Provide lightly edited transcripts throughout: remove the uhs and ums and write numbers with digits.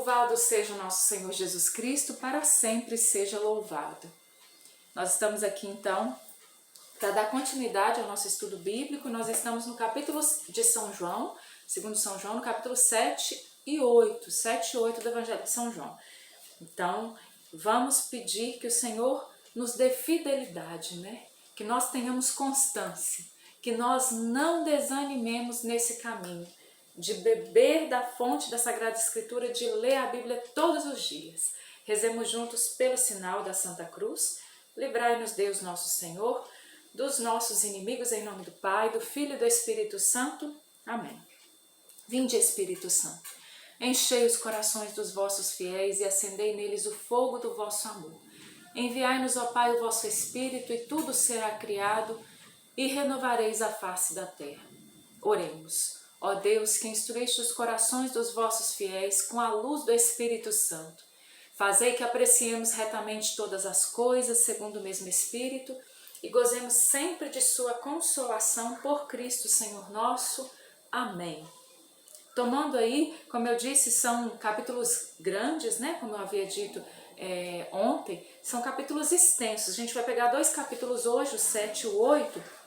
Louvado seja o nosso Senhor Jesus Cristo, para sempre seja louvado. Nós estamos aqui então para dar continuidade ao nosso estudo bíblico. Nós estamos no capítulo de São João, segundo São João, no capítulo 7 e 8 do Evangelho de São João. Então, vamos pedir que o Senhor nos dê fidelidade, né? Que nós tenhamos constância, que nós não desanimemos nesse caminho, de beber da fonte da Sagrada Escritura, de ler a Bíblia todos os dias. Rezemos juntos pelo sinal da Santa Cruz. Livrai-nos Deus nosso Senhor dos nossos inimigos, em nome do Pai, do Filho e do Espírito Santo. Amém. Vinde, Espírito Santo, enchei os corações dos vossos fiéis e acendei neles o fogo do vosso amor. Enviai-nos, ó Pai, o vosso Espírito, e tudo será criado, e renovareis a face da terra. Oremos. Ó Deus, que instruíste os corações dos vossos fiéis com a luz do Espírito Santo, fazei que apreciemos retamente todas as coisas segundo o mesmo Espírito e gozemos sempre de sua consolação por Cristo Senhor nosso. Amém. Tomando aí, como eu disse, são capítulos grandes, né? Como eu havia dito ontem, são capítulos extensos. A gente vai pegar 2 capítulos hoje, o 7 e o 8,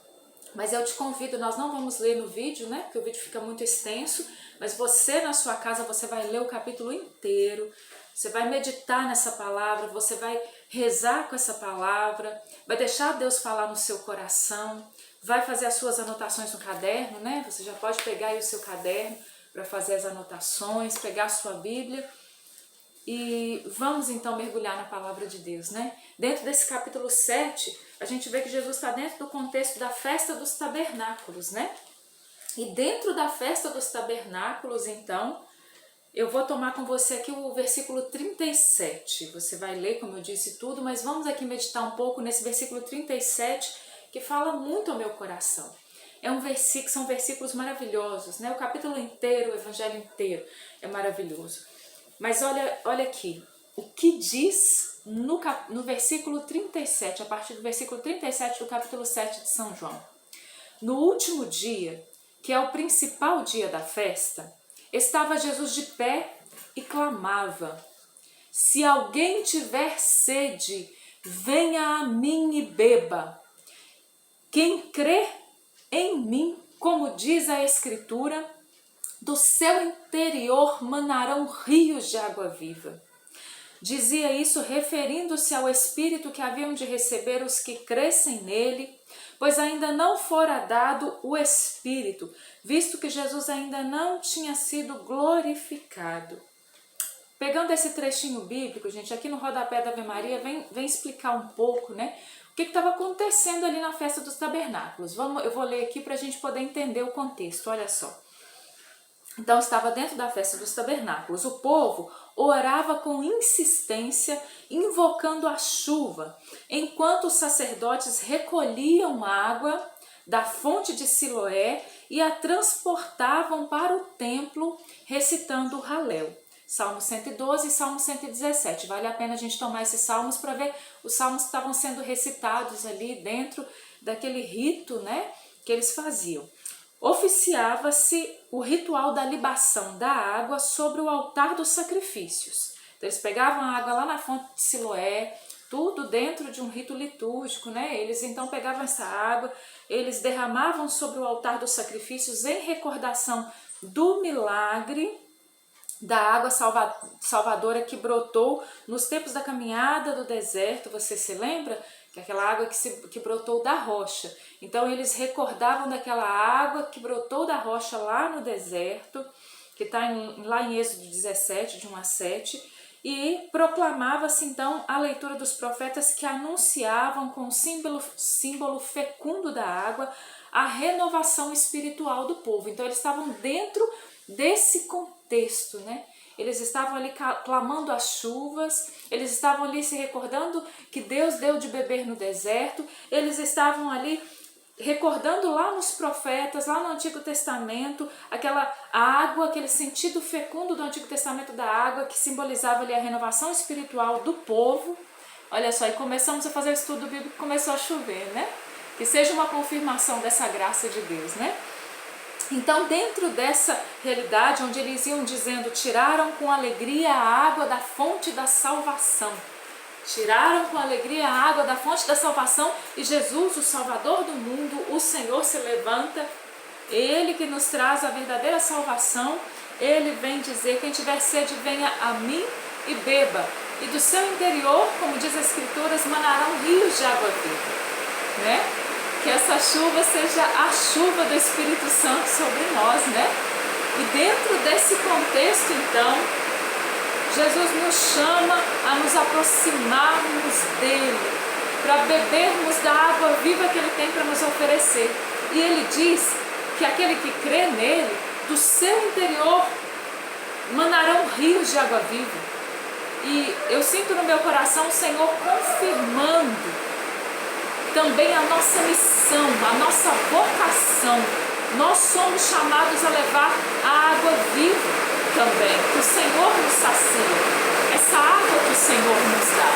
mas eu te convido, nós não vamos ler no vídeo, né? Porque o vídeo fica muito extenso, mas você na sua casa, você vai ler o capítulo inteiro, você vai meditar nessa palavra, você vai rezar com essa palavra, vai deixar Deus falar no seu coração, vai fazer as suas anotações no caderno, né? Você já pode pegar aí o seu caderno para fazer as anotações, pegar a sua Bíblia e vamos então mergulhar na palavra de Deus, né? Dentro desse capítulo 7, a gente vê que Jesus está dentro do contexto da festa dos tabernáculos, né? E dentro da festa dos tabernáculos, então, eu vou tomar com você aqui o versículo 37. Você vai ler, como eu disse, tudo, mas vamos aqui meditar um pouco nesse versículo 37, que fala muito ao meu coração. São versículos maravilhosos, né? O capítulo inteiro, o evangelho inteiro é maravilhoso. Mas olha aqui, o que diz no versículo 37, a partir do versículo 37 do capítulo 7 de São João. No último dia, que é o principal dia da festa, estava Jesus de pé e clamava: se alguém tiver sede, venha a mim e beba. Quem crê em mim, como diz a Escritura, do seu interior manarão rios de água viva. Dizia isso referindo-se ao Espírito que haviam de receber os que crescem nele, pois ainda não fora dado o Espírito, visto que Jesus ainda não tinha sido glorificado. Pegando esse trechinho bíblico, gente, aqui no rodapé da Ave Maria, vem explicar um pouco, né? O que estava acontecendo ali na festa dos tabernáculos. Eu vou ler aqui para a gente poder entender o contexto, olha só. Então, estava dentro da festa dos tabernáculos. O povo orava com insistência, invocando a chuva, enquanto os sacerdotes recolhiam água da fonte de Siloé e a transportavam para o templo, recitando o Halel. Salmo 112 e Salmo 117. Vale a pena a gente tomar esses salmos para ver os salmos que estavam sendo recitados ali dentro daquele rito, né, que eles faziam. Oficiava-se o ritual da libação da água sobre o altar dos sacrifícios. Então, eles pegavam a água lá na fonte de Siloé, tudo dentro de um rito litúrgico, né? Eles então pegavam essa água, eles derramavam sobre o altar dos sacrifícios em recordação do milagre da água salvadora que brotou nos tempos da caminhada do deserto. Você se lembra? Que aquela água que brotou da rocha. Então eles recordavam daquela água que brotou da rocha lá no deserto, que está lá em Êxodo 17, de 1 a 7, e proclamava-se então a leitura dos profetas que anunciavam com o símbolo fecundo da água a renovação espiritual do povo. Então eles estavam dentro desse contexto, né? Eles estavam ali clamando as chuvas, eles estavam ali se recordando que Deus deu de beber no deserto, eles estavam ali recordando lá nos profetas, lá no Antigo Testamento, aquela água, aquele sentido fecundo do Antigo Testamento da água que simbolizava ali a renovação espiritual do povo. Olha só, e começamos a fazer o estudo bíblico, começou a chover, né? Que seja uma confirmação dessa graça de Deus, né? Então, dentro dessa realidade, onde eles iam dizendo, tiraram com alegria a água da fonte da salvação. Tiraram com alegria a água da fonte da salvação e Jesus, o Salvador do mundo, o Senhor se levanta, Ele que nos traz a verdadeira salvação, Ele vem dizer, quem tiver sede venha a mim e beba. E do seu interior, como diz as Escrituras, manarão rios de água viva, né? Que essa chuva seja a chuva do Espírito Santo sobre nós, né? E dentro desse contexto, então, Jesus nos chama a nos aproximarmos dele, para bebermos da água viva que ele tem para nos oferecer. E ele diz que aquele que crê nele, do seu interior manarão rios de água viva. E eu sinto no meu coração o Senhor confirmando também a nossa missão, a nossa vocação. Nós somos chamados a levar a água viva também, que o Senhor nos sacia. Essa água que o Senhor nos dá.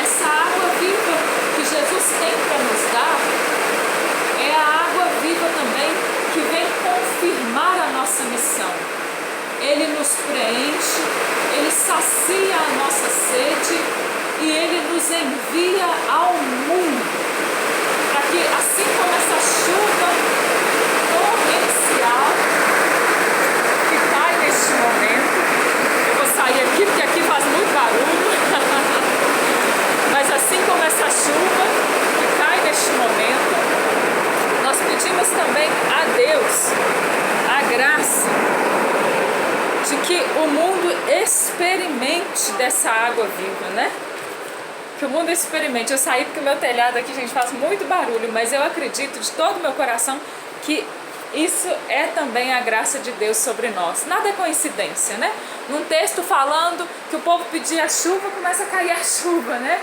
Essa água viva que Jesus tem para nos dar é a água viva também que vem confirmar a nossa missão. Ele nos preenche, ele sacia a nossa sede e ele nos envia ao mundo, para que assim como essa chuva torrencial que cai neste momento, eu vou sair aqui porque aqui faz muito barulho, mas assim como essa chuva que cai neste momento, nós pedimos também a Deus a graça de que o mundo experimente dessa água viva, né? Que o mundo experimente. Eu saí porque o meu telhado aqui, gente, faz muito barulho, mas eu acredito de todo o meu coração que isso é também a graça de Deus sobre nós. Nada é coincidência, né? Num texto falando que o povo pedia a chuva, começa a cair a chuva, né?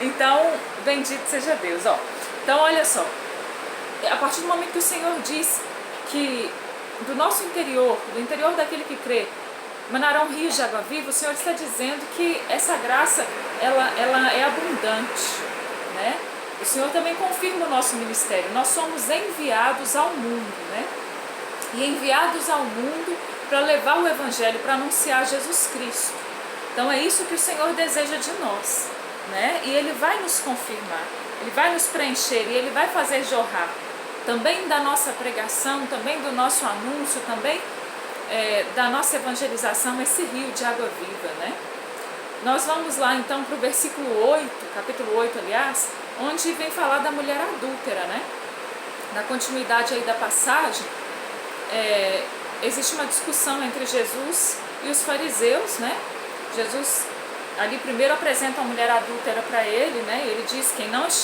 Então, bendito seja Deus, ó. Então, olha só. A partir do momento que o Senhor diz que do nosso interior, do interior daquele que crê, manarão rios de água viva, o Senhor está dizendo que essa graça, ela é abundante, né? O Senhor também confirma o nosso ministério. Nós somos enviados ao mundo, né? E enviados ao mundo para levar o Evangelho, para anunciar Jesus Cristo. Então é isso que o Senhor deseja de nós, né? E Ele vai nos confirmar, Ele vai nos preencher e Ele vai fazer jorrar. Também da nossa pregação, também do nosso anúncio, também da nossa evangelização, esse rio de água viva, né? Nós vamos lá então para o versículo 8, capítulo 8, aliás, onde vem falar da mulher adúltera, né? Na continuidade aí da passagem, existe uma discussão entre Jesus e os fariseus, né? Jesus ali primeiro apresenta a mulher adúltera para ele, né? Ele diz,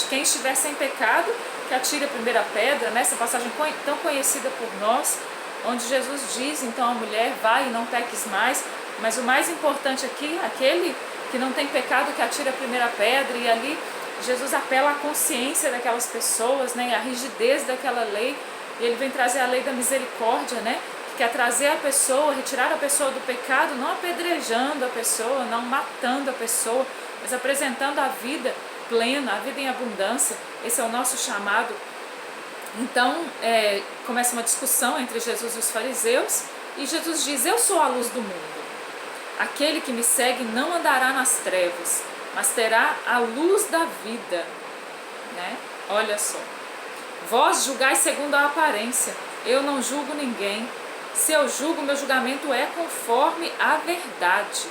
quem estiver sem pecado, que atire a primeira pedra, né? Essa passagem tão conhecida por nós, onde Jesus diz, então a mulher, vai e não peques mais, mas o mais importante aqui, aquele que não tem pecado, que atire a primeira pedra, e ali Jesus apela à consciência daquelas pessoas, né? A rigidez daquela lei, e ele vem trazer a lei da misericórdia, né? Que quer trazer a pessoa, retirar a pessoa do pecado, não apedrejando a pessoa, não matando a pessoa, mas apresentando a vida plena, a vida em abundância. Esse é o nosso chamado. Então, começa uma discussão entre Jesus e os fariseus, e Jesus diz, eu sou a luz do mundo. Aquele que me segue não andará nas trevas, mas terá a luz da vida, né? Olha só. Vós julgais segundo a aparência, eu não julgo ninguém. Se eu julgo, meu julgamento é conforme a verdade.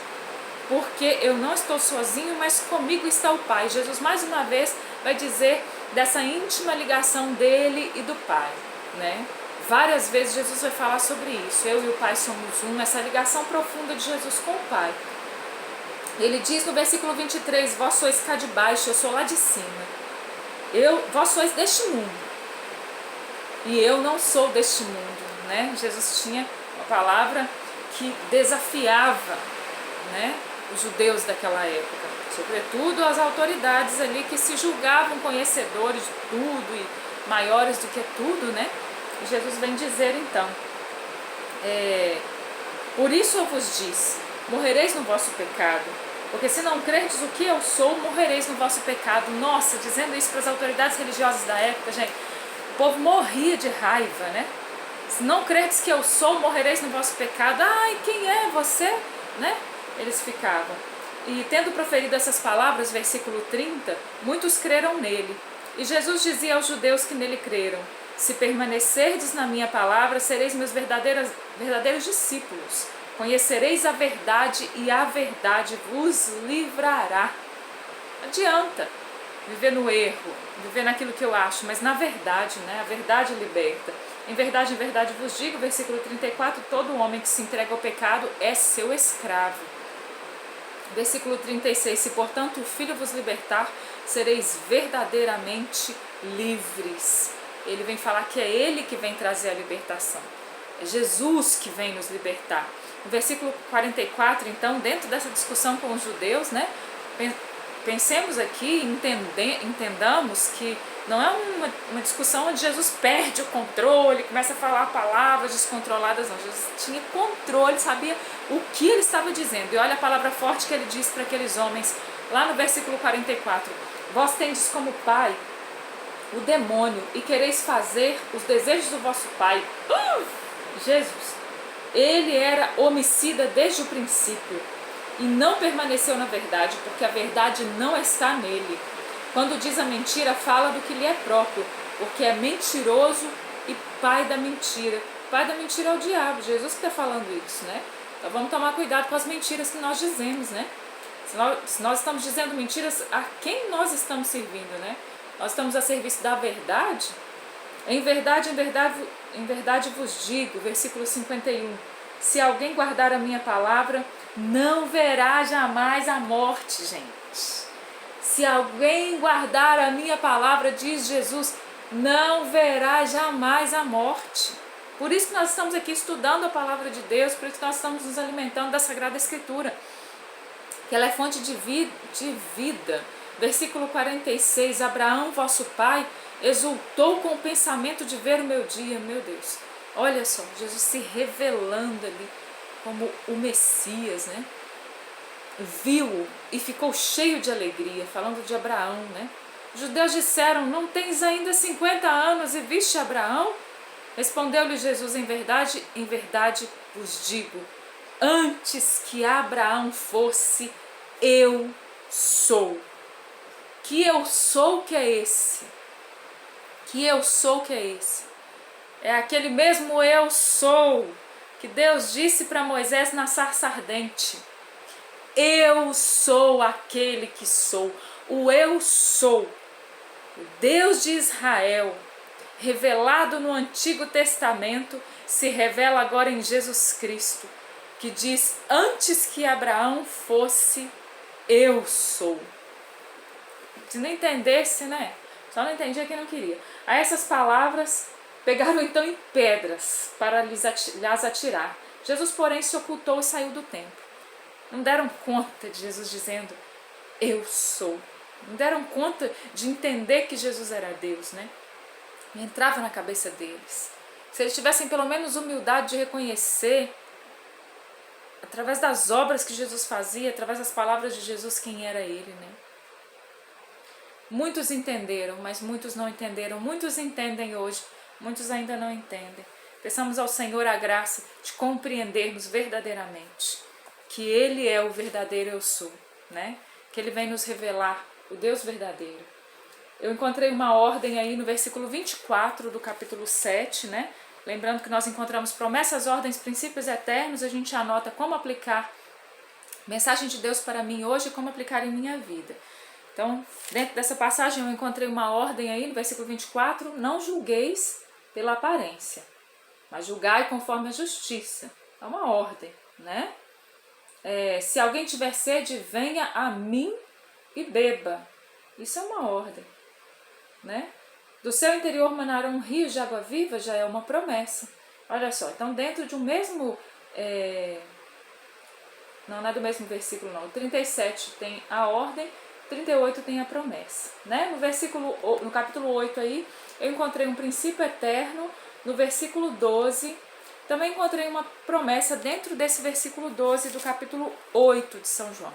Porque eu não estou sozinho, mas comigo está o Pai. Jesus mais uma vez vai dizer dessa íntima ligação dele e do Pai, né? Várias vezes Jesus vai falar sobre isso. Eu e o Pai somos um, essa ligação profunda de Jesus com o Pai. Ele diz no versículo 23, vós sois cá de baixo, eu sou lá de cima. Vós sois deste mundo. E eu não sou deste mundo, né? Jesus tinha uma palavra que desafiava, né, os judeus daquela época, sobretudo as autoridades ali que se julgavam conhecedores de tudo e maiores do que tudo, né? E Jesus vem dizer então, por isso eu vos disse, morrereis no vosso pecado, porque se não crerdes o que eu sou, morrereis no vosso pecado. Nossa, dizendo isso para as autoridades religiosas da época, gente, o povo morria de raiva, né? Se não credes que eu sou, morrereis no vosso pecado. Ai, quem é você? Né? Eles ficavam. E tendo proferido essas palavras, versículo 30, muitos creram nele. E Jesus dizia aos judeus que nele creram: se permanecerdes na minha palavra, sereis meus verdadeiros discípulos. Conhecereis a verdade e a verdade vos livrará. Não adianta viver no erro, viver naquilo que eu acho, mas na verdade, né? A verdade liberta. Em verdade vos digo, versículo 34, todo homem que se entrega ao pecado é seu escravo. Versículo 36, se portanto o Filho vos libertar, sereis verdadeiramente livres. Ele vem falar que é Ele que vem trazer a libertação. É Jesus que vem nos libertar. No versículo 44, então, dentro dessa discussão com os judeus, né? Pensemos aqui, entendamos que não é uma discussão onde Jesus perde o controle, começa a falar palavras descontroladas, não. Jesus tinha controle, sabia o que ele estava dizendo. E olha a palavra forte que ele disse para aqueles homens, lá no versículo 44. Vós tendes como pai o demônio e quereis fazer os desejos do vosso pai. Jesus, ele era homicida desde o princípio e não permaneceu na verdade, porque a verdade não está nele. Quando diz a mentira, fala do que lhe é próprio, porque é mentiroso e pai da mentira. Pai da mentira é o diabo, Jesus que está falando isso, né? Então vamos tomar cuidado com as mentiras que nós dizemos, né? Se nós estamos dizendo mentiras, a quem nós estamos servindo, né? Nós estamos a serviço da verdade? Em verdade vos digo, versículo 51, se alguém guardar a minha palavra, não verá jamais a morte, gente. Se alguém guardar a minha palavra, diz Jesus, não verá jamais a morte. Por isso que nós estamos aqui estudando a palavra de Deus, por isso que nós estamos nos alimentando da Sagrada Escritura, que ela é fonte de vida. Versículo 46, Abraão, vosso pai, exultou com o pensamento de ver o meu dia. Meu Deus, olha só, Jesus se revelando ali como o Messias, né? Viu e ficou cheio de alegria, falando de Abraão, né? Os judeus disseram, não tens ainda 50 anos e viste Abraão? Respondeu-lhe Jesus, em verdade vos digo, antes que Abraão fosse, eu sou. Que eu sou que é esse? Que eu sou que é esse? É aquele mesmo eu sou que Deus disse para Moisés na sarça ardente. Eu sou aquele que sou. O eu sou. O Deus de Israel, revelado no Antigo Testamento, se revela agora em Jesus Cristo, que diz, antes que Abraão fosse, eu sou. Se não entendesse, né? Só não entendia quem não queria. Aí essas palavras pegaram então em pedras para lhes atirar. Jesus, porém, se ocultou e saiu do templo. Não deram conta de Jesus dizendo, eu sou. Não deram conta de entender que Jesus era Deus, né? Não entrava na cabeça deles. Se eles tivessem pelo menos humildade de reconhecer, através das obras que Jesus fazia, através das palavras de Jesus, quem era Ele, né? Muitos entenderam, mas muitos não entenderam. Muitos entendem hoje, muitos ainda não entendem. Peçamos ao Senhor a graça de compreendermos verdadeiramente que Ele é o verdadeiro eu sou, né? Que Ele vem nos revelar o Deus verdadeiro. Eu encontrei uma ordem aí no versículo 24 do capítulo 7, né? Lembrando que nós encontramos promessas, ordens, princípios eternos, a gente anota como aplicar mensagem de Deus para mim hoje e como aplicar em minha vida. Então, dentro dessa passagem eu encontrei uma ordem aí no versículo 24, não julgueis pela aparência, mas julgai conforme a justiça. É uma ordem, né? Se alguém tiver sede, venha a mim e beba. Isso é uma ordem, né? Do seu interior manarão rios de água viva, já é uma promessa. Olha só, então dentro de um mesmo... Não é do mesmo versículo não. O 37 tem a ordem, 38 tem a promessa, né? No capítulo 8 aí, eu encontrei um princípio eterno. No versículo 12, também encontrei uma promessa dentro desse versículo 12 do capítulo 8 de São João.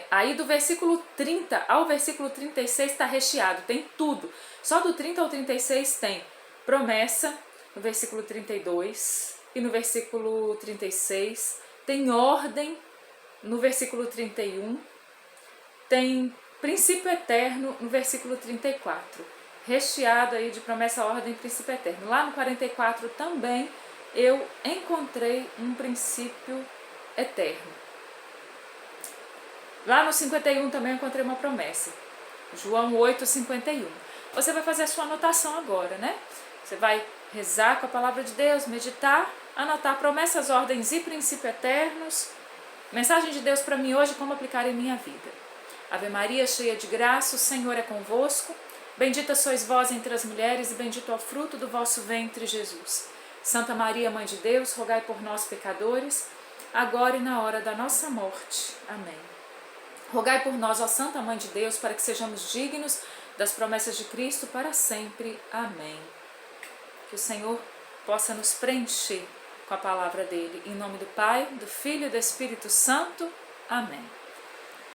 Aí do versículo 30 ao versículo 36 está recheado, tem tudo. Só do 30 ao 36 tem promessa, no versículo 32 e no versículo 36, tem ordem no versículo 31, tem princípio eterno no versículo 34, recheado aí de promessa, ordem e princípio eterno. Lá no 44 também eu encontrei um princípio eterno. Lá no 51 também eu encontrei uma promessa, João 8:51. Você vai fazer a sua anotação agora, né? Você vai rezar com a palavra de Deus, meditar, anotar promessas, ordens e princípios eternos. Mensagem de Deus para mim hoje, como aplicar em minha vida. Ave Maria, cheia de graça, o Senhor é convosco. Bendita sois vós entre as mulheres e bendito é o fruto do vosso ventre, Jesus. Santa Maria, Mãe de Deus, rogai por nós, pecadores, agora e na hora da nossa morte. Amém. Rogai por nós, ó Santa Mãe de Deus, para que sejamos dignos das promessas de Cristo para sempre. Amém. Que o Senhor possa nos preencher com a palavra dele. Em nome do Pai, do Filho e do Espírito Santo. Amém.